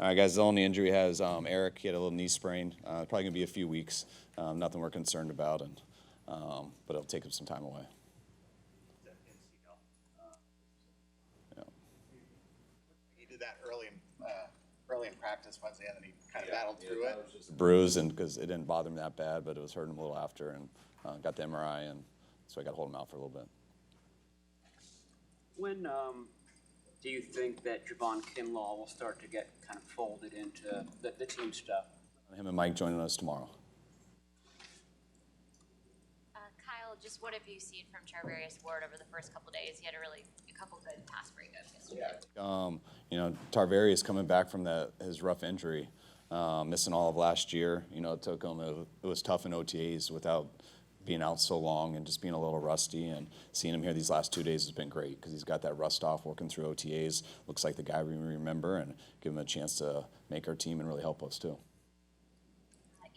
All right, guys, the only injury has Eric. He had a little knee sprain. Probably going to be a few weeks. Nothing we're concerned about, but it'll take him some time away. Yeah. He did that early in practice Wednesday, and then he kind of battled through it. It was just a bruise, and because it didn't bother him that bad, but it was hurting him a little after, and got the MRI, and so I got to hold him out for a little bit. When do you think that Javon Kinlaw will start to get kind of folded into the team stuff? Him and Mike joining us tomorrow. Kyle, just what have you seen from Charvarius Ward over the first couple of days? He had a couple good pass breakups yesterday. Tarvarius coming back from his rough injury, missing all of last year. It took him. It was tough in OTAs without being out so long and just being a little rusty, and seeing him here these last 2 days has been great because he's got that rust off working through OTAs. Looks like the guy we remember, and give him a chance to make our team and really help us too.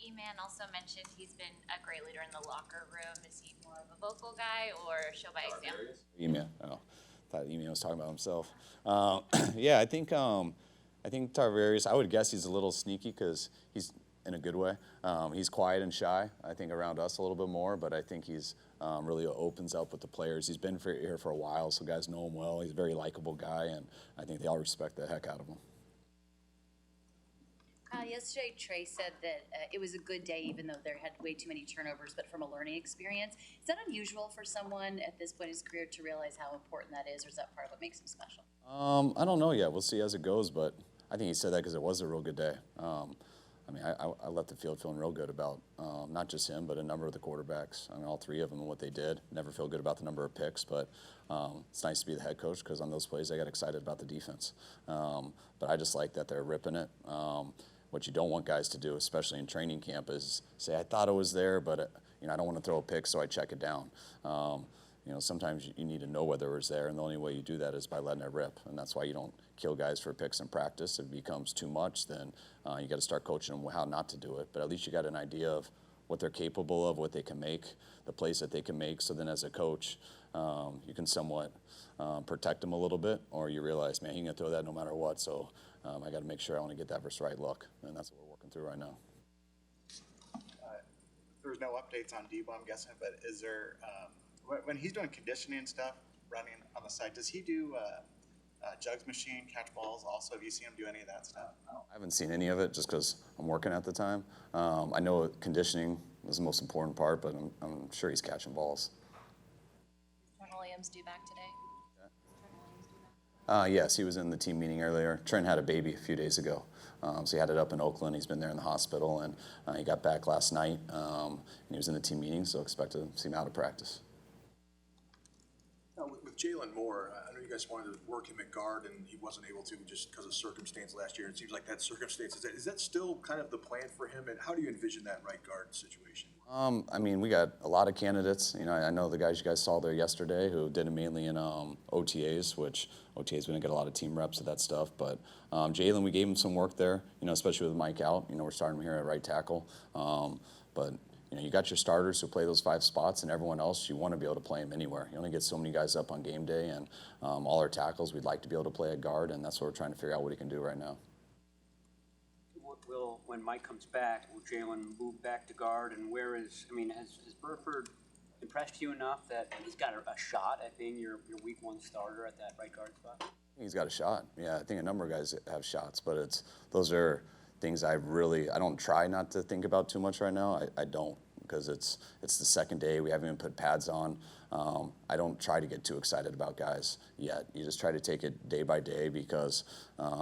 E-Man also mentioned he's been a great leader in the locker room. Is he more of a vocal guy or show by example? E-Man. Oh, I thought E-Man was talking about himself. Yeah, I think Tarvarius, I would guess he's a little sneaky because he's in a good way. He's quiet and shy, I think, around us a little bit more, but I think he's really opens up with the players. He's been here for a while, so guys know him well. He's a very likable guy, and I think they all respect the heck out of him. Yesterday, Trey said that it was a good day, even though there had way too many turnovers, but from a learning experience. Is that unusual for someone at this point in his career to realize how important that is, or is that part of what makes him special? I don't know yet. We'll see as it goes, but I think he said that because it was a real good day. I left the field feeling real good about not just him, but a number of the quarterbacks. All three of them and what they did. Never feel good about the number of picks, but it's nice to be the head coach because on those plays I got excited about the defense. But I just like that they're ripping it. What you don't want guys to do, especially in training camp, is say, I thought it was there, but I don't want to throw a pick, so I check it down. Sometimes you need to know whether it was there, and the only way you do that is by letting it rip. And that's why you don't kill guys for picks in practice. If it becomes too much, then you got to start coaching them how not to do it. But at least you got an idea of what they're capable of, what they can make, the plays that they can make. So then as a coach, you can somewhat protect them a little bit, or you realize, man, he can throw that no matter what. So I got to make sure I want to get that versus right look, and that's what we're working through right now. There's no updates on Debo, I'm guessing, but is there, when he's doing conditioning and stuff, running on the side, does he do jugs machine, catch balls also? Have you seen him do any of that stuff? I haven't seen any of it just because I'm working at the time. I know conditioning is the most important part, but I'm sure he's catching balls. Trent Williams due back today? Yes, he was in the team meeting earlier. Trent had a baby a few days ago, so he had it up in Oakland. He's been there in the hospital, and he got back last night, and he was in the team meeting, so expect to see him out of practice. With Jalen Moore, I know you guys wanted to work him at guard, and he wasn't able to just because of circumstance last year. It seems like that circumstance, is that still kind of the plan for him, and how do you envision that right guard situation? We got a lot of candidates. I know the guys you guys saw there yesterday who did it mainly in OTAs, which OTAs we didn't get a lot of team reps of that stuff. But Jalen, we gave him some work there, especially with Mike out. We're starting him here at right tackle. But you got your starters who play those 5 spots, and everyone else, you want to be able to play them anywhere. You only get so many guys up on game day, and all our tackles, we'd like to be able to play at guard, and that's what we're trying to figure out what he can do right now. When Mike comes back, will Jalen move back to guard, and has Burford impressed you enough that he's got a shot at being your week 1 starter at that right guard spot? He's got a shot. Yeah, I think a number of guys have shots, but those are things I don't try not to think about too much right now. I don't, because it's the second day. We haven't even put pads on. I don't try to get too excited about guys yet. You just try to take it day by day because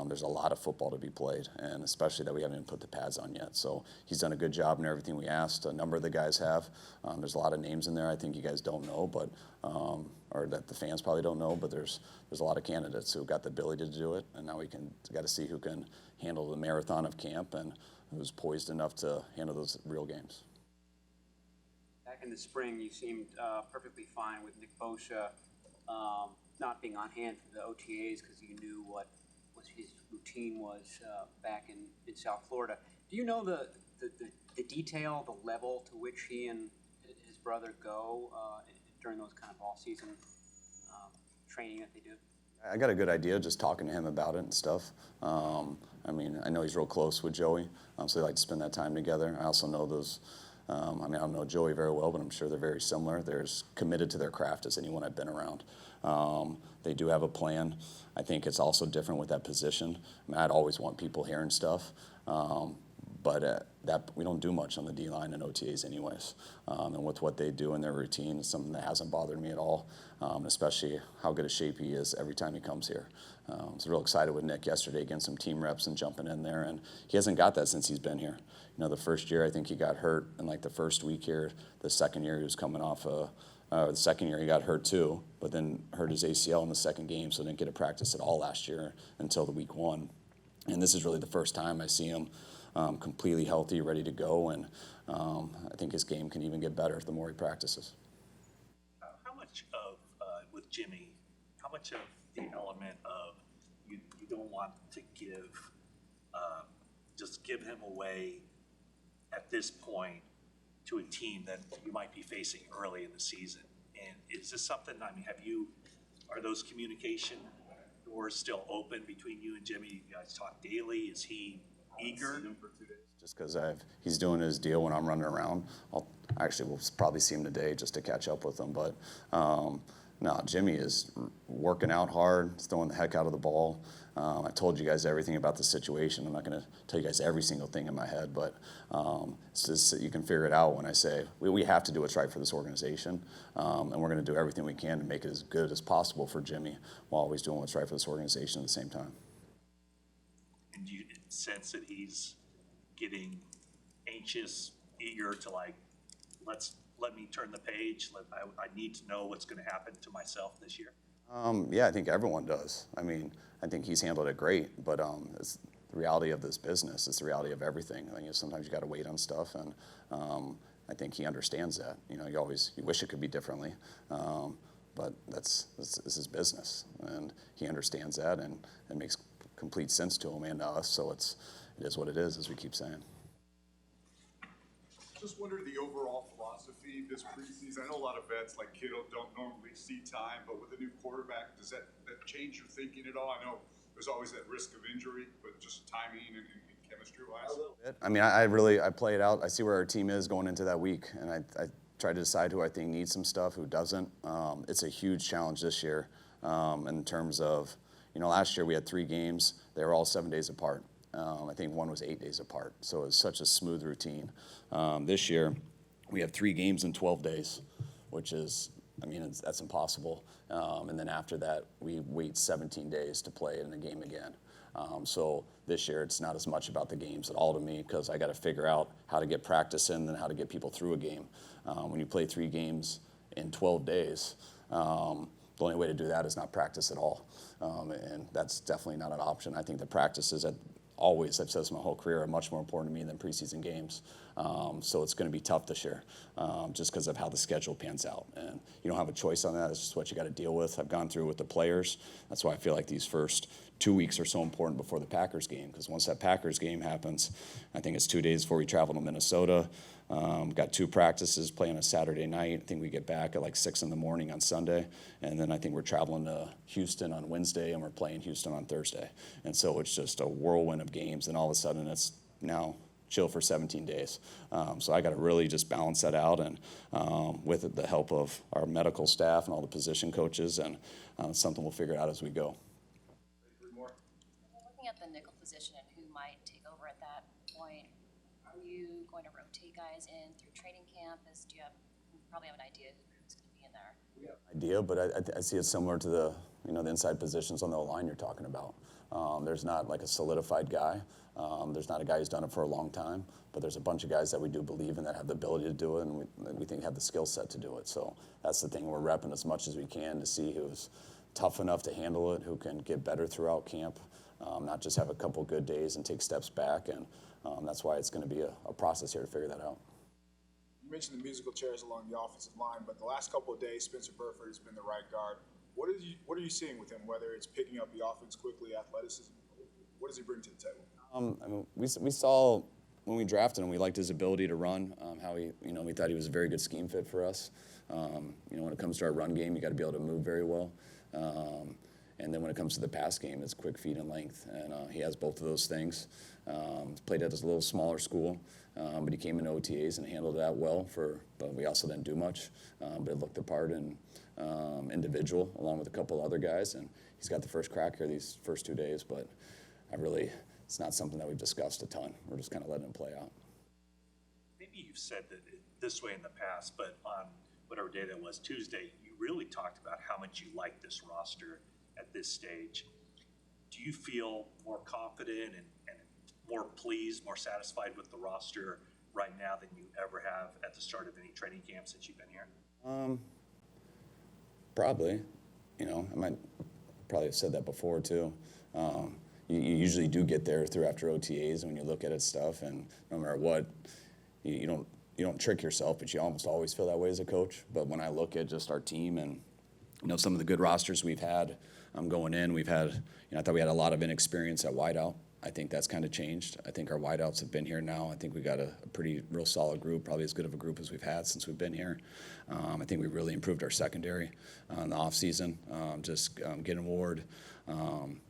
there's a lot of football to be played, and especially that we haven't even put the pads on yet. So he's done a good job in everything we asked. A number of the guys have. There's a lot of names in there I think you guys don't know, but or that the fans probably don't know, but there's a lot of candidates who got the ability to do it, and now we got to see who can handle the marathon of camp and who's poised enough to handle those real games. Back in the spring, you seemed perfectly fine with Nick Bosa not being on hand for the OTAs because you knew what his routine was back in South Florida. Do you know the detail, the level to which he and his brother go during those kind of all-season training that they do? I got a good idea just talking to him about it and stuff. I mean, I know he's real close with Joey, so they like to spend that time together. I also know those. I mean, I don't know Joey very well, but I'm sure they're very similar. They're as committed to their craft as anyone I've been around. They do have a plan. I think it's also different with that position. I mean, I'd always want people hearing stuff, but that we don't do much on the D-line and OTAs anyways. And with what they do in their routine, it's something that hasn't bothered me at all, especially how good a shape he is every time he comes here. I was real excited with Nick yesterday getting some team reps and jumping in there, and he hasn't got that since he's been here. You know, the first year I think he got hurt in like the first week here. The second year he was coming off the second year he got hurt too, but then hurt his ACL in the second game, so didn't get to practice at all last year until the week one. And this is really the first time I see him completely healthy, ready to go, and I think his game can even get better the more he practices. How much of, with Jimmy, how much of the element of you don't want to give, just give him away at this point to a team that you might be facing early in the season? And is this something, I mean, are those communication doors still open between you and Jimmy? You guys talk daily? Is he eager? Just because he's doing his deal when I'm running around. We'll probably see him today just to catch up with him. But no, Jimmy is working out hard, he's throwing the heck out of the ball. I told you guys everything about the situation. I'm not going to tell you guys every single thing in my head, but it's just, you can figure it out when I say we have to do what's right for this organization, and we're going to do everything we can to make it as good as possible for Jimmy while always doing what's right for this organization at the same time. And do you sense that he's getting anxious, eager to like, let me turn the page. I need to know what's going to happen to myself this year? Yeah, I think everyone does. I mean, I think he's handled it great, but it's the reality of this business. It's the reality of everything. I think sometimes you got to wait on stuff, and I think he understands that. You know, you wish it could be differently, but this is business, and he understands that, and it makes complete sense to him and to us. So it is what it is, as we keep saying. Just wondered the overall philosophy this preseason. I know a lot of vets like Kittle don't normally see time, but with a new quarterback, does that change your thinking at all? I know there's always that risk of injury, but just timing and chemistry-wise. A little bit. I mean, I play it out. I see where our team is going into that week, and I try to decide who I think needs some stuff, who doesn't. It's a huge challenge this year in terms of, you know, last year we had 3 games. They were all 7 days apart. I think one was 8 days apart. So it was such a smooth routine. This year, we have 3 games in 12 days, which is, I mean, that's impossible. And then after that, we wait 17 days to play in the game again. So this year, it's not as much about the games at all to me, because I got to figure out how to get practice in and how to get people through a game. When you play 3 games in 12 days, the only way to do that is not practice at all. And that's definitely not an option. I think the practices always, I've said this my whole career, are much more important to me than preseason games. So it's going to be tough this year, just because of how the schedule pans out. And you don't have a choice on that. It's just what you got to deal with. I've gone through with the players. That's why I feel like these first 2 weeks are so important before the Packers game, because once that Packers game happens, I think it's 2 days before we travel to Minnesota. Got 2 practices, play on a Saturday night. I think we get back at like 6 in the morning on Sunday. And then I think we're traveling to Houston on Wednesday, and we're playing Houston on Thursday. And so it's just a whirlwind of games, and all of a sudden it's now chill for 17 days. So I got to really just balance that out, and with the help of our medical staff and all the position coaches, and something we'll figure out as we go. Looking at the nickel position and who might take over at that point, are you going to rotate guys in through training camp? You probably have an idea who's going to be in there. Idea, but I see it similar to the inside positions on the line you're talking about. There's not like a solidified guy. There's not a guy who's done it for a long time, but there's a bunch of guys that we do believe in that have the ability to do it, and we think have the skill set to do it. So that's the thing, we're repping as much as we can to see who's tough enough to handle it, who can get better throughout camp, not just have a couple good days and take steps back, and that's why it's going to be a process here to figure that out. You mentioned the musical chairs along the offensive line, but the last couple of days, Spencer Burford has been the right guard. What are you seeing with him, whether it's picking up the offense quickly, athleticism? What does he bring to the table? I mean, we saw when we drafted him, we liked his ability to run, how we thought he was a very good scheme fit for us. When it comes to our run game, you got to be able to move very well. And then when it comes to the pass game, it's quick feet and length, and he has both of those things. Played at a little smaller school, but he came in OTAs and handled that well. But we also didn't do much, but it looked the part and individual along with a couple other guys, and he's got the first crack here these first 2 days. But it's not something that we've discussed a ton. We're just kind of letting him play out. Maybe you've said that this way in the past, but on whatever day that was, Tuesday, you really talked about how much you like this roster at this stage. Do you feel more confident and more pleased, more satisfied with the roster right now than you ever have at the start of any training camp since you've been here? Probably. I might probably have said that before too. You usually do get there through after OTAs when you look at it stuff, and no matter what, you don't trick yourself, but you almost always feel that way as a coach. But when I look at just our team and some of the good rosters we've had going in, I thought we had a lot of inexperience at wideout. I think that's kind of changed. I think our wideouts have been here now. I think we got a pretty real solid group, probably as good of a group as we've had since we've been here. I think we really improved our secondary in the offseason. Getting Ward,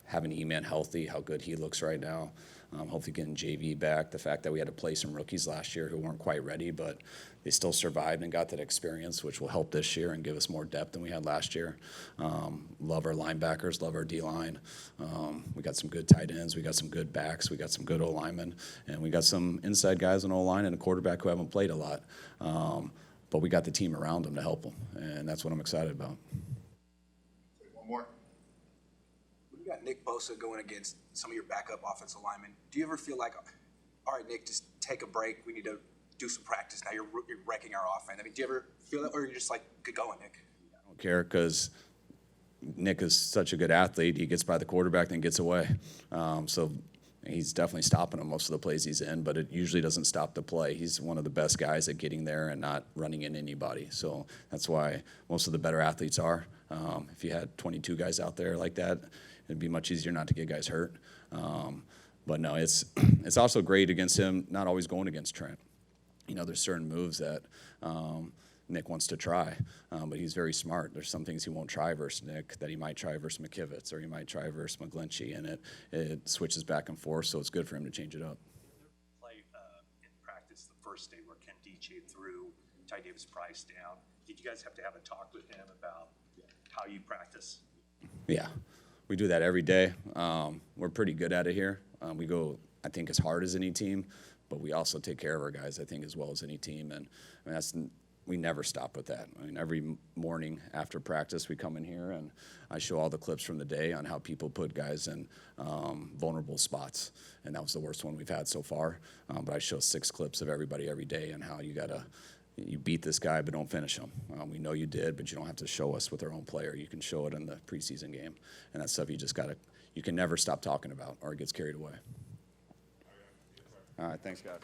having E-Man healthy, how good he looks right now. Hopefully getting JV back. The fact that we had to play some rookies last year who weren't quite ready, but they still survived and got that experience, which will help this year and give us more depth than we had last year. Love our linebackers, love our D-line. We got some good tight ends. We got some good backs. We got some good O-linemen. And we got some inside guys on O-line and a quarterback who haven't played a lot. But we got the team around them to help them, and that's what I'm excited about. One more. When you got Nick Bosa going against some of your backup offensive linemen, do you ever feel like, all right, Nick, just take a break. We need to do some practice. Now you're wrecking our offense. I mean, do you ever feel that, or you're just like, good going, Nick? I don't care because Nick is such a good athlete. He gets by the quarterback, then gets away. So he's definitely stopping him most of the plays he's in, but it usually doesn't stop the play. He's one of the best guys at getting there and not running in anybody. So that's why most of the better athletes are. If you had 22 guys out there like that, it'd be much easier not to get guys hurt. But no, it's also great against him, not always going against Trent. There's certain moves that Nick wants to try, but he's very smart. There's some things he won't try versus Nick that he might try versus McKivitz, or he might try versus McGlinchey, and it switches back and forth, so it's good for him to change it up. Play in practice the first day where Ken Diche threw Ty Davis Price down. Did you guys have to have a talk with him about how you practice? Yeah, we do that every day. We're pretty good at it here. We go, I think, as hard as any team, but we also take care of our guys, I think, as well as any team. And we never stop with that. Every morning after practice, we come in here and I show all the clips from the day on how people put guys in vulnerable spots. And that was the worst one we've had so far. But I show 6 clips of everybody every day and how you beat this guy, but don't finish him. We know you did, but you don't have to show us with our own player. You can show it in the preseason game. And that's stuff you can never stop talking about, or it gets carried away. All right, thanks, guys.